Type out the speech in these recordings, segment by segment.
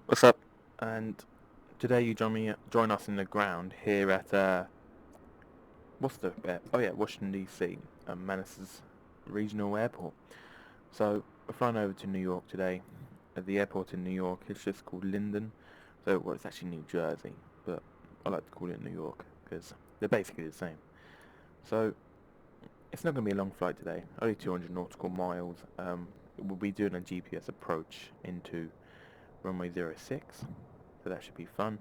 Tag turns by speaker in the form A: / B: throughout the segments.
A: What's up? And today you join us in the ground here at Washington DC, Manus' regional airport. So we're flying over to New York today. At the airport in New York, it's just called Linden. So it's actually New Jersey, but I like to call it New York because they're basically the same. So it's not going to be a long flight today, only 200 nautical miles. We'll be doing a GPS approach into runway 06, so that should be fun.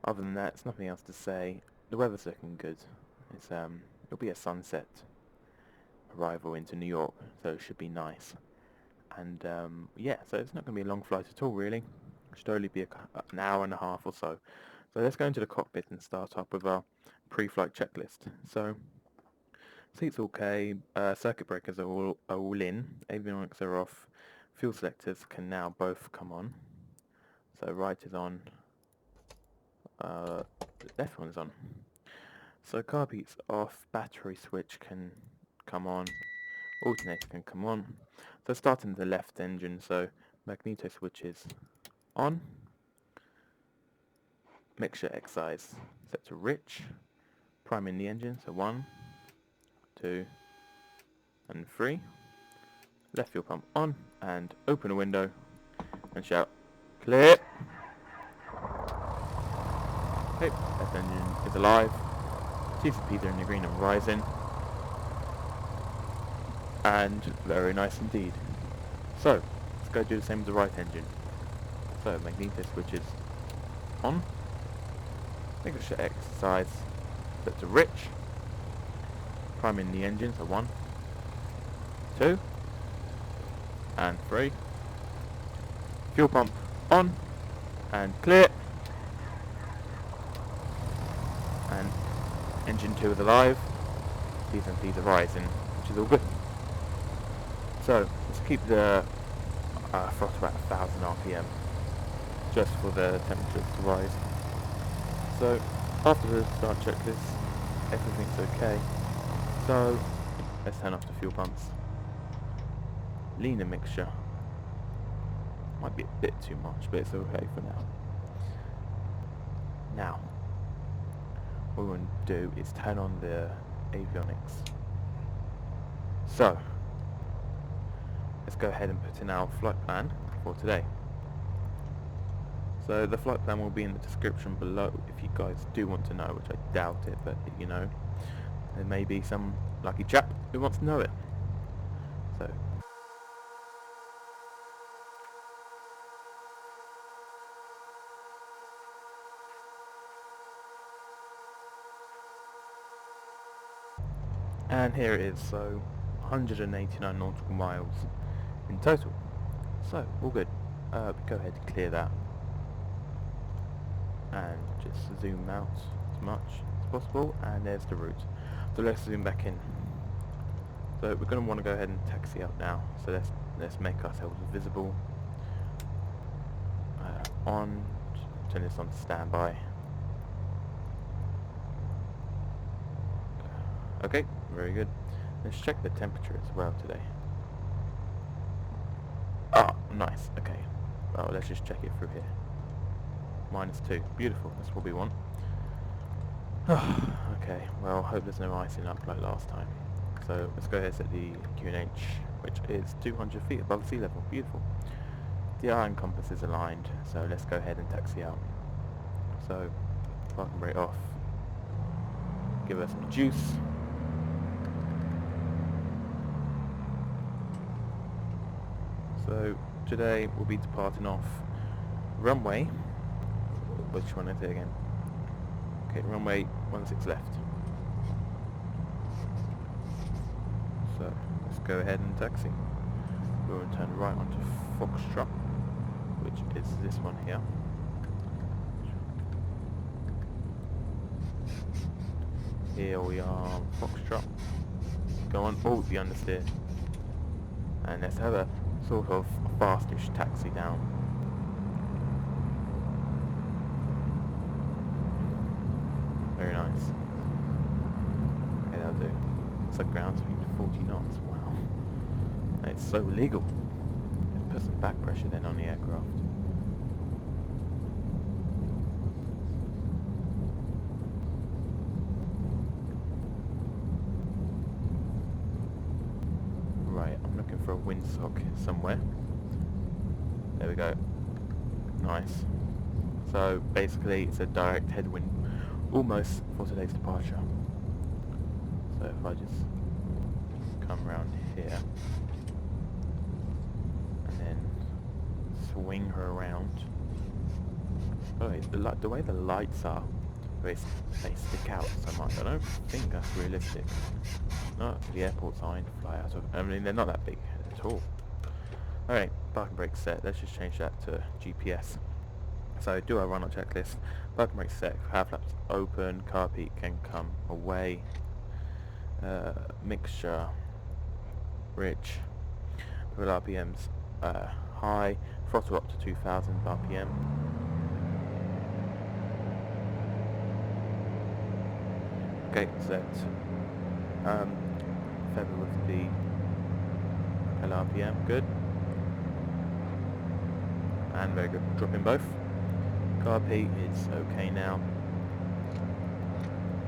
A: Other than that, there's nothing else to say. The weather's looking good. It'll be a sunset arrival into New York, so it should be nice. And yeah, so it's not going to be a long flight at all, really. It should only be an hour and a half or so. So let's go into the cockpit and start up with our pre-flight checklist. So seats okay, circuit breakers are all in, avionics are off, fuel selectors can now both come on. So right is on, the left one is on. So car beats off, battery switch can come on, alternator can come on. So starting the left engine, so magneto switch is on, mixture excise set to rich, priming the engine, so 1, 2 and 3, left fuel pump on, and open a window and shout clear. Okay, left engine is alive, TCPs are in the green and rising, and very nice indeed. So let's go do the same with the right engine. So magneto switch is on, mixture exercise set to rich, priming the engine, so 1, 2 and 3, fuel pump on and clear, and engine 2 is alive, T's and P's are rising, which is all good. So let's keep the throttle at 1000 RPM just for the temperatures to rise. So after the start checklist, everything's okay. So let's turn off the fuel pumps. Lean the mixture. Might be a bit too much, but it's okay for now. Now, what we're going to do is turn on the avionics. So let's go ahead and put in our flight plan for today. So the flight plan will be in the description below if you guys do want to know, which I doubt it, but you know, there may be some lucky chap who wants to know it. So and here it is, so 189 nautical miles in total. So all good. Go ahead and clear that and just zoom out as much as possible, and there's the route. So let's zoom back in. So we're going to want to go ahead and taxi out now. So let's make ourselves visible. On, turn this on to standby. Okay, very good. Let's check the temperature as well today. Ah, nice. Okay. Well, let's just check it through here. -2. Beautiful. That's what we want. Okay. Well, hope there's no icing up like last time. So let's go ahead and set the QNH, which is 200 feet above sea level. Beautiful. The iron compass is aligned, so let's go ahead and taxi out. So parking brake off. Give us some juice. So today we'll be departing off runway, which one is it again? Okay, runway 16 left. So let's go ahead and taxi. We'll turn right onto Foxtrot, which is this one here. Here we are, Foxtrot. Go on, oh, the understeer. And let's have a sort of fastish taxi down. Very nice. Okay, that'll do. It's like ground speed of 40 knots. Wow. It's so legal. Let's put some back pressure then on the aircraft. for a windsock somewhere. There we go. Nice. So basically it's a direct headwind almost for today's departure. So if I just come around here and then swing her around. Oh, the way the lights are, they stick out so much. I don't think that's realistic. Not for the airport sign to fly out of. I mean, they're not that big at all. Alright, parking brake set. Let's just change that to GPS. So do our run-on checklist. Parking brake set. Power flaps open. Carpet can come away. Mixture rich. Put RPMs high. Throttle up to 2000 RPM. Okay, set feather with the LRPM, good. And very good, dropping both. Carb heat is okay now.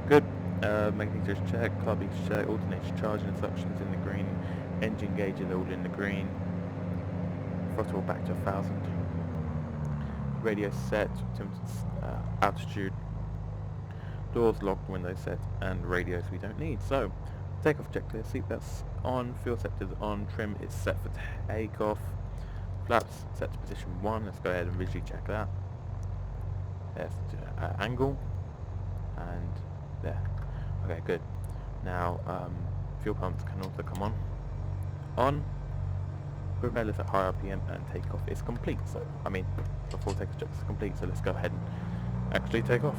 A: Good. Magnesium check, carb heat check, alternation charging instructions in the green, engine gauge is all in the green. Throttle back to 1000. Radio set, altitude. Doors locked, windows set, and radios we don't need. So, takeoff checklist, seatbelts on, fuel sectors on, trim is set for takeoff, flaps set to position 1, let's go ahead and visually check that. There's angle, and there. Okay, good. Now, fuel pumps can also come on. On, propellers at high RPM, and takeoff is complete. So, I mean, before takeoff check is complete, so let's go ahead and actually take off.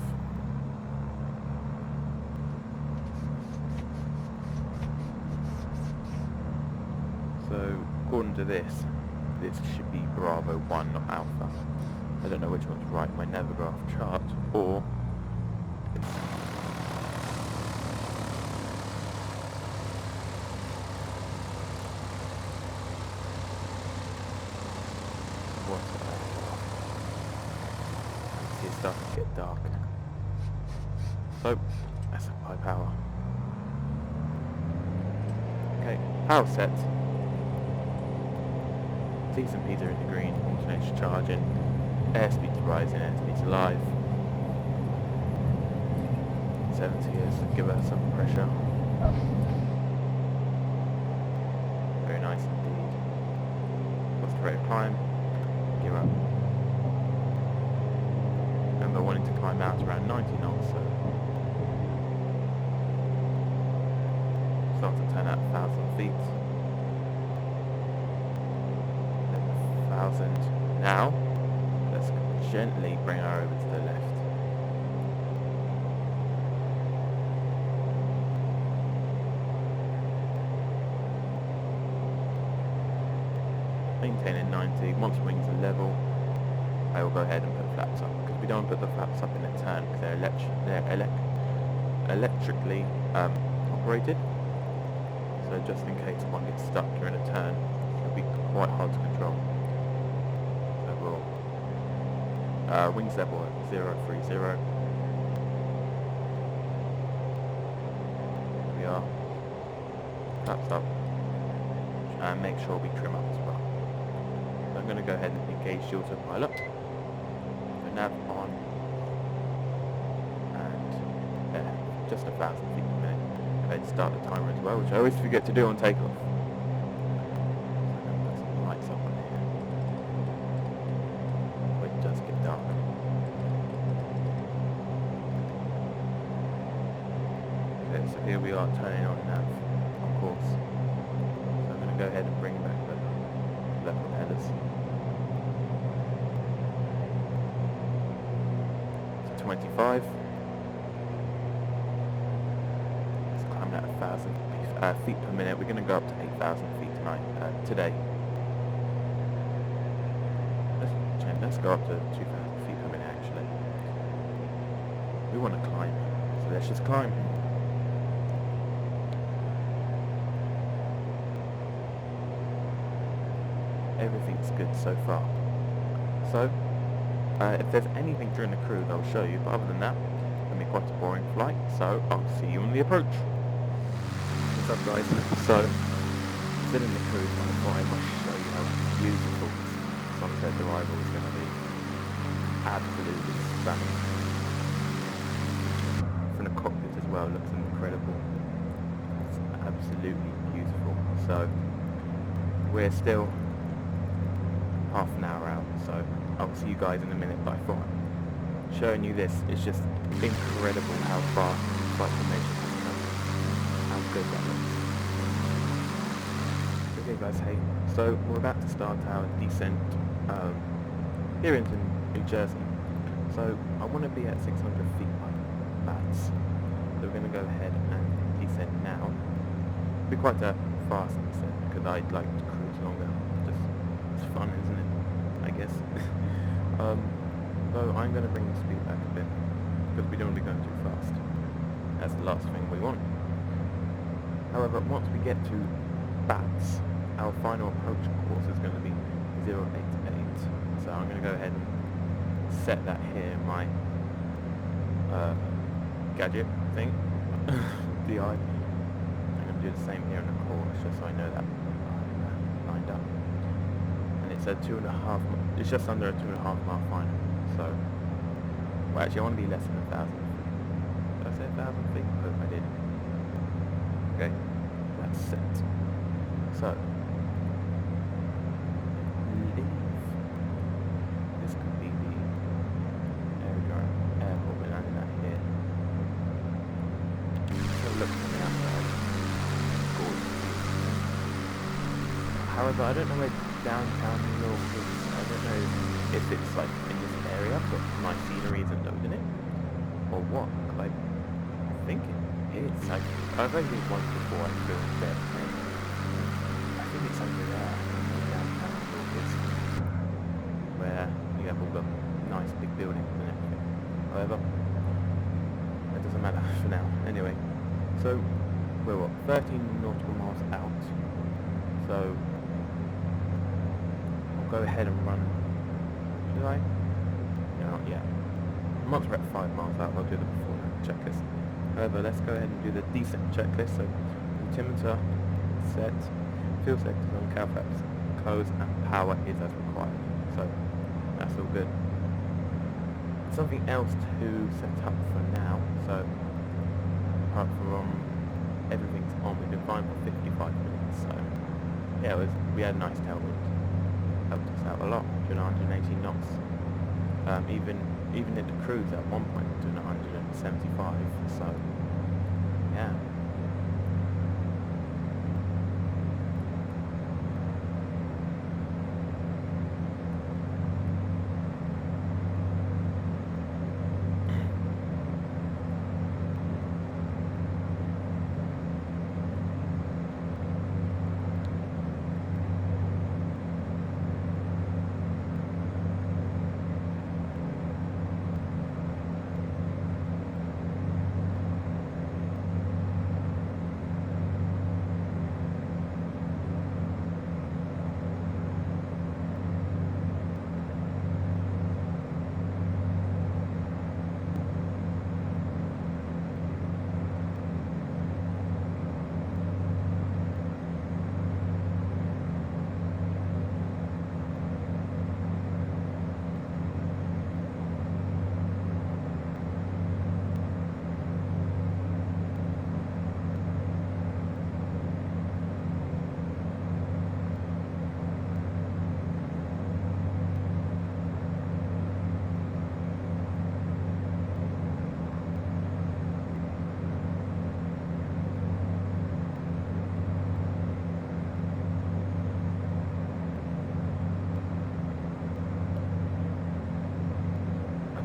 A: So, according to this should be Bravo 1, not Alpha. I don't know which one's right, my Navigraph chart, or... It's starting to get dark. So, that's high power. Okay, power set. T's and P's are in the green, alternation charging, airspeed's rising, airspeed's alive. 70 is give us some pressure. Very nice indeed. What's the rate of climb? Give up. Remember wanting to climb out around 90 knots, so start to turn at 1000 feet. 1000. Now, let's gently bring her over to the left. Maintaining 90. Once wings are level, I will go ahead and put flaps up, because we don't put the flaps up in a turn because they're electrically operated. So just in case one gets stuck during a turn, it'll be quite hard to control. Wings level at 030. Here we are. Flaps up. And make sure we trim up as well. So I'm going to go ahead and engage the autopilot. So nav on. And there. Just 1000 feet per minute. Go ahead and start the timer as well, which I always forget to do on takeoff. So I'm going to put some lights up on here. It does get dark. Okay, so here we are turning on nav on course. So I'm going to go ahead and bring back the propellers. To 25. It's climbing at 1000 feet per minute. We're going to go up to 8000 feet tonight, today. Let's go up to 2000 feet per minute actually. We want to climb, so let's just climb. Everything's good so far. So, if there's anything during the cruise I'll show you, but other than that, it's going to be quite a boring flight, so I'll see you on the approach. What's up guys? So, still in the cruise, but I thought I must show you how beautiful sunset arrival is going to be. Absolutely stunning. From the cockpit as well, looks incredible. It's absolutely beautiful. So we're still half an hour out, so I'll see you guys in a minute, but I thought showing you this is just incredible how far flight formation has come. How good that looks. Okay guys, hey, so we're about to start our descent here into New Jersey. So I want to be at 600 feet by BAUTZ. So we're going to go ahead and descend now. It'll be quite a fast descent because I'd like to cruise longer. Just, it's fun, isn't it? I guess. Though I'm going to bring the speed back a bit because we don't want to be going too fast. That's the last thing we want. However, once we get to BAUTZ, our final approach course is going to be 088. So I'm going to go ahead and set that here in my gadget thing, DI. I'm going to do the same here in the course, just so I know that lined up. And it's a 2.5. It's just under a 2.5 mile final. So, well, actually, I want to be less than 1,000 feet. Did I say 1,000 feet? I hope I did. Okay, that's set. So, this could be the airport we're landing at here. So look from the outside. Gorgeous. However, I don't know where downtown New York is. I don't know if it's like in this area, but my scenery isn't loading it, or what. Like, I think it is. I've only been once before. I flew there. I think it's over there, downtown New York is, where you have all the nice big buildings and everything. However, that doesn't matter for now. Anyway, so we're what, 13 nautical miles out. So I'll go ahead and run. Should I? No, not yet. Once we're at 5 miles out, I'll do the beforehand checklist. However, let's go ahead and do the descent checklist. So altimeter set, fuel sectors on cow flaps closed, and power is as required. So that's all good. Something else to set up for now. So apart from everything's on, we've been flying for 55 minutes. So yeah, we had a nice tailwind. Helped us out a lot, doing 180 knots. Even at the cruise at one point doing 175. So yeah.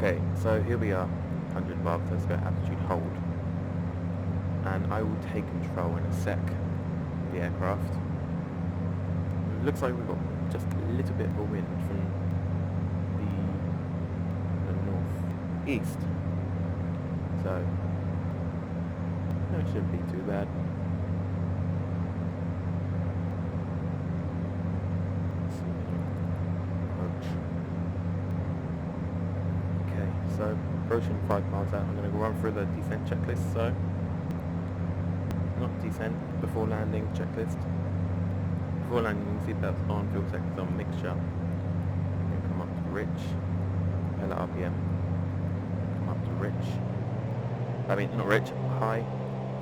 A: Okay, so here we are, 100 above, let's go altitude hold. And I will take control in a sec of the aircraft. It looks like we've got just a little bit of a wind from the northeast. So, no, it shouldn't be too bad. So, approaching 5 miles out, I'm going to go run through the descent checklist. So, not descent, before landing checklist. before landing, seatbelts on, fuel seconds on, mixture. Then come up to rich, propeller RPM. Come up to rich. I mean, not rich, high.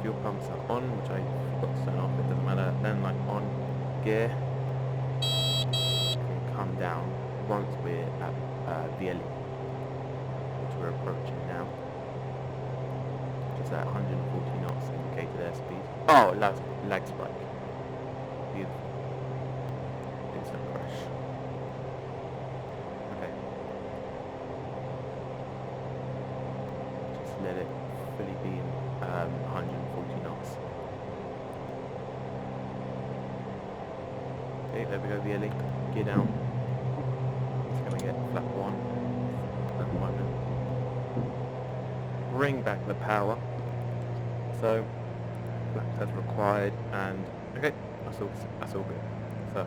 A: Fuel pumps are on, which I forgot to turn off, it doesn't matter. Then like on gear. Then come down once we're at VLE, which we're approaching now. Just at 140 knots indicated airspeed. Oh, lag spike. Beautiful. Instant crash. Okay. Just let it fully be in 140 knots. Okay, there we go, VLE. Gear down. It's going to get flap 1 at the moment. Bring back the power. So, flaps as required, and okay, that's all good. So,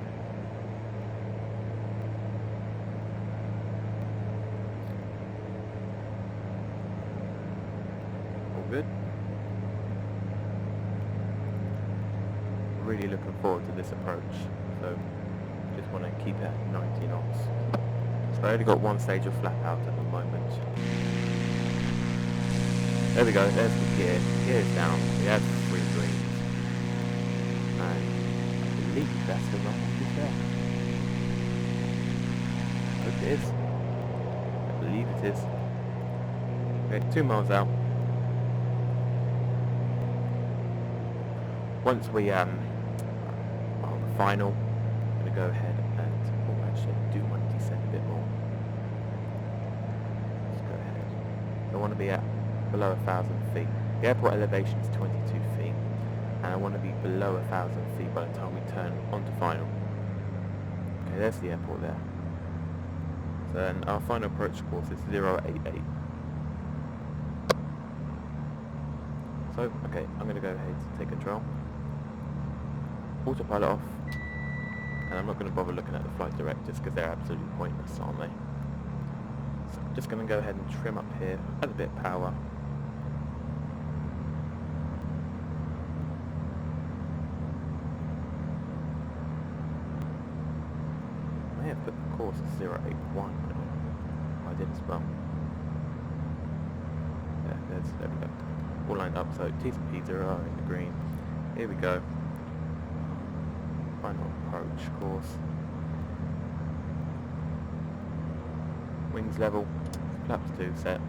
A: all good. Really looking forward to this approach. So, just want to keep it at 90 knots. So I only got one stage of flap out at the moment. There we go, there's the gear. Gear's down. We have 3 greens. And I believe that's the wrong one there. I hope it is. I believe it is. Okay, 2 miles out. Once we on the final, I'm going to go ahead and, oh actually I do want to descend a bit more. Let's go ahead. I want to be at below 1,000 feet. The airport elevation is 22 feet, and I want to be below 1,000 feet by the time we turn onto final. Okay, there's the airport there. So then our final approach course is 088. So, okay, I'm going to go ahead and take control. Autopilot off, and I'm not going to bother looking at the flight directors because they're absolutely pointless, aren't they? So I'm just going to go ahead and trim up here, add a bit of power. I may have put the course as 081, I did as well. Yeah, there we go. All lined up, so T's and P's are in the green. Here we go. Final approach course. Wings level, flaps 2 set.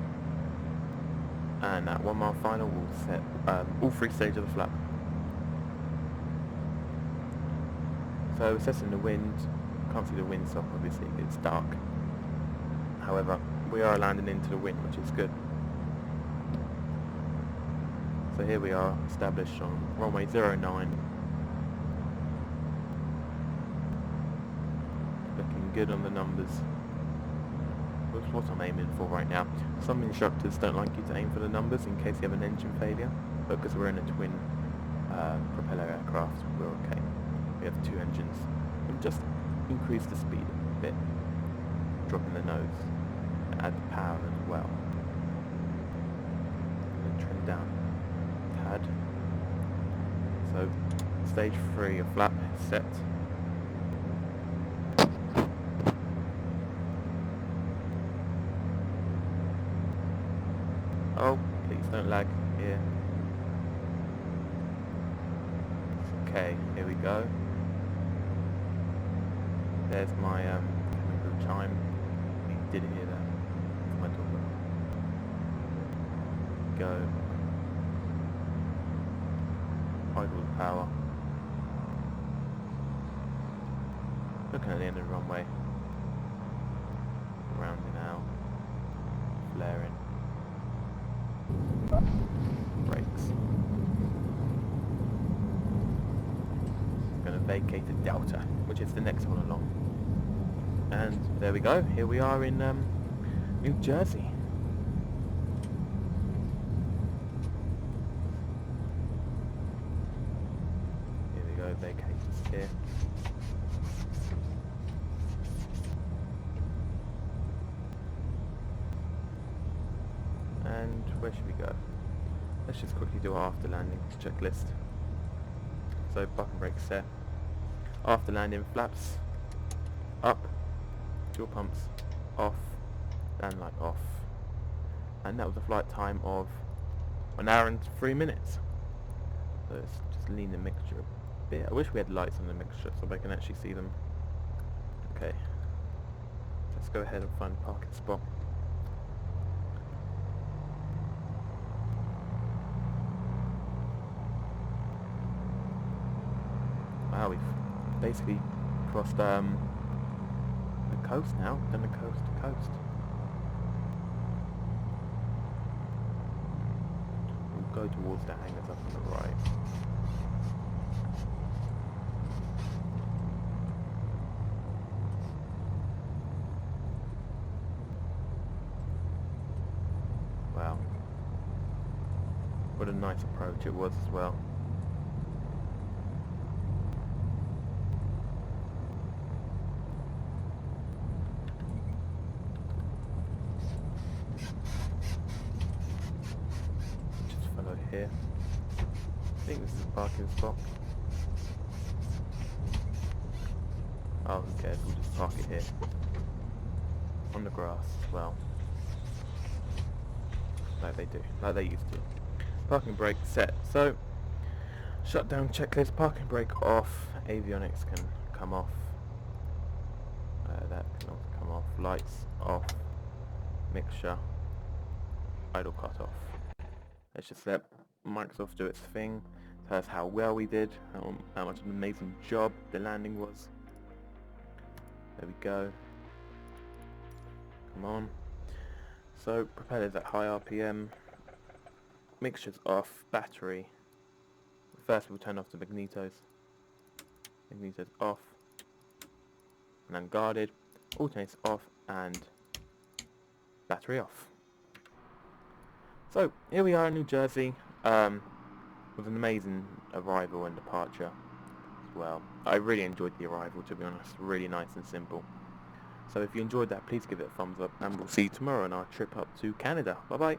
A: And at 1 mile final we'll set all 3 stages of the flap. So assessing the wind, can't see the windsock obviously, it's dark. However, we are landing into the wind, which is good. So here we are, established on runway 09. Looking good on the numbers. That's what I'm aiming for right now. Some instructors don't like you to aim for the numbers in case you have an engine failure, but because we're in a twin propeller aircraft, we're okay. We have 2 engines. We'll just increase the speed a bit, dropping the nose, and add the power as well. And trim down. So, stage 3 of flap is set. Oh, please don't lag here. Okay, here we go. There's my chemical chime. You did hear that. That's my doorbell. Go. Idle the power. Looking at the end of the runway. Rounding out. Flaring. Brakes. Going to vacate the Delta, which is the next one along. And there we go. Here we are in New Jersey. Vacators here. And where should we go? Let's just quickly do our after landing checklist. So button brake set. After landing, flaps up, fuel pumps off, land light off. And that was a flight time of 1 hour and 3 minutes. So let's just lean the mixture a bit. I wish we had lights on the mixture so I can actually see them. Okay. Let's go ahead and find a parking spot. Wow, we've basically crossed the coast now. Done the coast to coast. We'll go towards the hangars up on the right. Wow. What a nice approach it was as well. Just follow here. I think this is a parking spot. Oh, who cares? We'll just park it here. On the grass as well. Like they do. Like they used to. Parking brake set. So, shutdown checklist. Parking brake off. Avionics can come off. That can also come off. Lights off. Mixture. Idle cut off. Let's just let Microsoft do its thing. Tell us how well we did. How much of an amazing job the landing was. There we go. Come on. So, propellers at high RPM. Mixtures off. Battery. First we'll turn off the magnetos. Magnetos off. And then guarded. Alternators off and battery off. So, here we are in New Jersey. With an amazing arrival and departure as well. I really enjoyed the arrival, to be honest. Really nice and simple. So if you enjoyed that, please give it a thumbs up, and we'll see you tomorrow on our trip up to Canada. Bye bye.